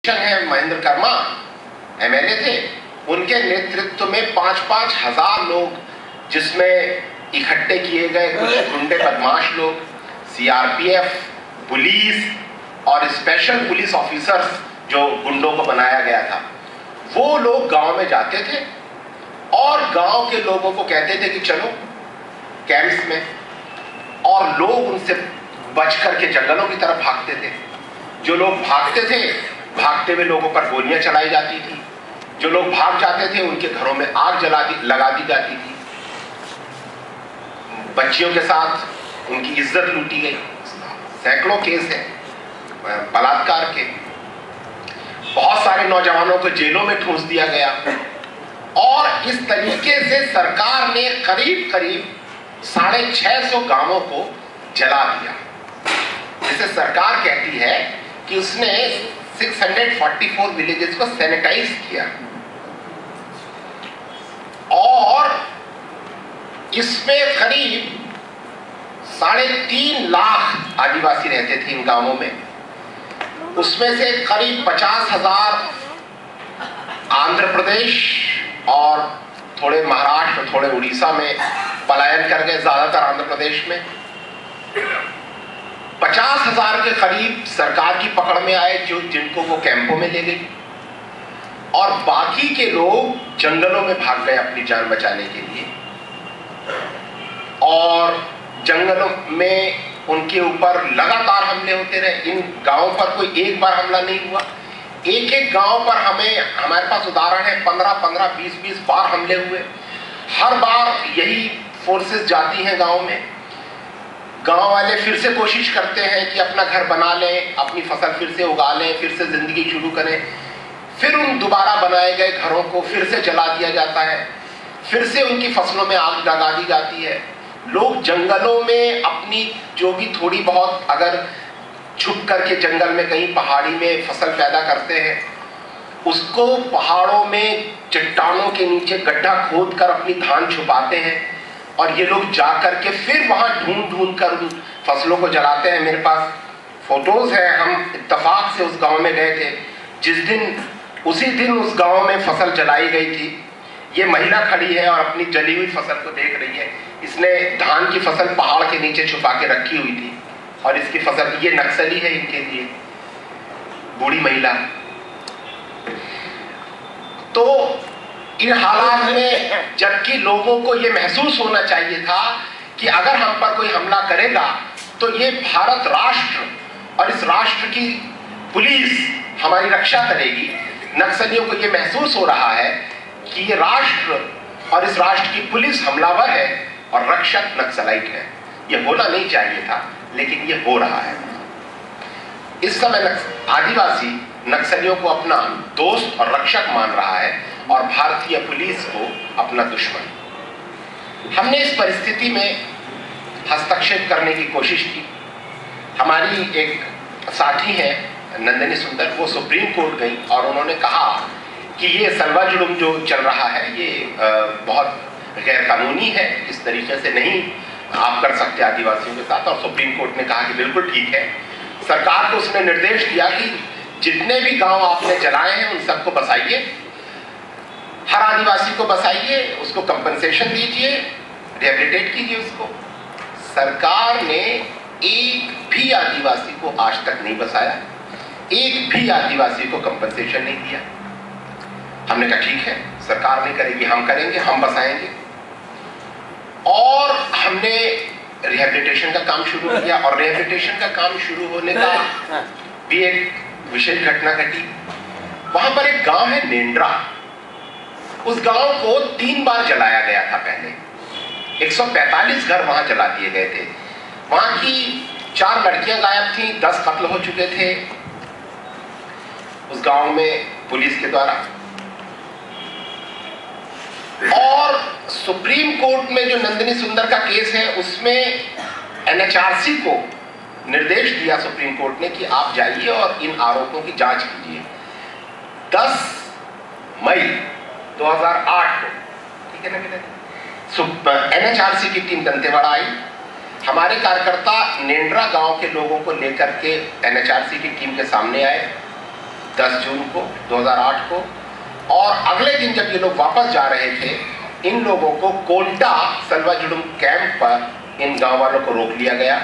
है महेंद्र कर्मा एमएलए थे, उनके नेतृत्व में 5-5 हजार लोग, जिसमें इकट्ठे किए गए कुछ गुंडे बदमाश लोग, सीआरपीएफ, पुलिस और स्पेशल पुलिस ऑफिसर्स जो गुंडों को बनाया गया था, वो लोग गांव में जाते थे और गांव के लोगों को कहते थे कि चलो कैंप्स में, और लोग उनसे बच करके जंगलों की तरफ भागते थे। जो लोग भागते थे, भागते हुए लोगों पर गोलियां चलाई जाती थी। जो लोग भाग जाते थे उनके घरों में आग लगा दी जाती थी। बच्चियों के साथ उनकी इज्जत लूटी गई। सैकड़ों केस है बलात्कार के। बहुत सारे नौजवानों को जेलों में ठूंस दिया गया। और इस तरीके से सरकार ने करीब करीब 650 गांवों को जला दिया। जिसे सरकार कहती है कि उसने 644 विलेजेस को सैनिटाइज किया। और इसमें करीब 3.5 लाख आदिवासी रहते थे इन गांवों में। उसमें से करीब 50,000 आंध्र प्रदेश और थोड़े महाराष्ट्र, थोड़े उड़ीसा में पलायन कर गए, ज्यादातर आंध्र प्रदेश में। 50,000 के करीब सरकार की पकड़ में आए, जिनको वो कैंपों में ले गई, और बाकी के लोग जंगलों में भाग गए अपनी जान बचाने के लिए। और जंगलों में उनके ऊपर लगातार हमले होते रहे। इन गांवों पर कोई एक बार हमला नहीं हुआ। एक एक गांव पर हमारे पास उदाहरण है 15-15, 20-20 बार हमले हुए। हर बार यही फोर्सेस जाती हैं गांव में। गांव वाले फिर से कोशिश करते हैं कि अपना घर बना लें, अपनी फसल फिर से उगा लें, फिर से जिंदगी शुरू करें। फिर उन दोबारा बनाए गए घरों को फिर से जला दिया जाता है। फिर से उनकी फसलों में आग लगा दी जाती है। लोग जंगलों में अपनी जो भी थोड़ी बहुत, अगर छुप करके जंगल में कहीं पहाड़ी में फसल पैदा करते हैं, उसको पहाड़ों में चट्टानों के नीचे गड्ढा खोद कर अपनी धान छुपाते हैं। और ये लोग जा करके फिर वहां ढूंढ कर उन फसलों को जलाते हैं। मेरे पास फोटोज है, हम इत्तेफाक से उस गांव में गए थे उसी दिन उस गांव में फसल जलाई गई थी। ये महिला खड़ी है और अपनी जली हुई फसल को देख रही है। इसने धान की फसल पहाड़ के नीचे छुपा के रखी हुई थी और इसकी फसल, ये नक्सली है इनके लिए, बूढ़ी महिला। तो इन हालात में, जबकि लोगों को यह महसूस होना चाहिए था कि अगर हम पर कोई हमला करेगा तो ये भारत राष्ट्र और इस राष्ट्र की पुलिस हमारी रक्षा करेगी, नक्सलियों को यह महसूस हो रहा है कि ये राष्ट्र और इस राष्ट्र की पुलिस हमलावर है और रक्षक नक्सलाइट है। यह होना नहीं चाहिए था, लेकिन यह हो रहा है। इस समय आदिवासी नक्सलियों को अपना दोस्त और रक्षक मान रहा है और भारतीय पुलिस को अपना दुश्मन। हमने इस परिस्थिति में हस्तक्षेप करने की कोशिश की। हमारी एक साथी है नंदिनी सुंदर, वो सुप्रीम कोर्ट गई और उन्होंने कहा कि ये सलवा जुलूम जो चल रहा है ये बहुत गैर कानूनी है, इस तरीके से नहीं आप कर सकते आदिवासियों के साथ। और सुप्रीम कोर्ट ने कहा कि बिल्कुल ठीक है। सरकार को उसने निर्देश दिया कि जितने भी गांव आपने जलाए हैं उन सबको बसाइए, हर आदिवासी को बसाइए, उसको कंपनसेशन दीजिए, रिहेबिलिटेट कीजिए उसको। सरकार ने एक भी आदिवासी को आज तक नहीं बसाया, एक भी आदिवासी को कंपनसेशन नहीं दिया। हमने कहा ठीक है, सरकार नहीं करेगी, हम करेंगे, हम बसाएंगे। और हमने रिहेबिलिटेशन का काम शुरू किया। और रिहेबिलिटेशन का काम शुरू होने का भी एक विशेष घटना घटी। वहां पर एक गांव है नेंड्रा, उस गांव को 3 बार जलाया गया था पहले। 145 घर वहां जला दिए गए थे। वहां की 4 लड़कियां गायब थी, 10 कत्ल हो चुके थे उस गांव में पुलिस के द्वारा। और सुप्रीम कोर्ट में जो नंदिनी सुंदर का केस है, उसमें एनएचआरसी को निर्देश दिया सुप्रीम कोर्ट ने कि आप जाइए और इन आरोपों की जांच कीजिए। 10 मई 2008 को, ठीक है ना, एनएचआरसी की टीम दंतेवाड़ा आई। हमारे कार्यकर्ता नेंड्रा गांव के लोगों को लेकर के एनएचआरसी की टीम के सामने आए 10 जून को 2008 को। और अगले दिन जब ये लोग वापस जा रहे थे, इन लोगों को कोंटा सल्वाजुडुम कैंप पर इन गांव वालों को रोक लिया गया।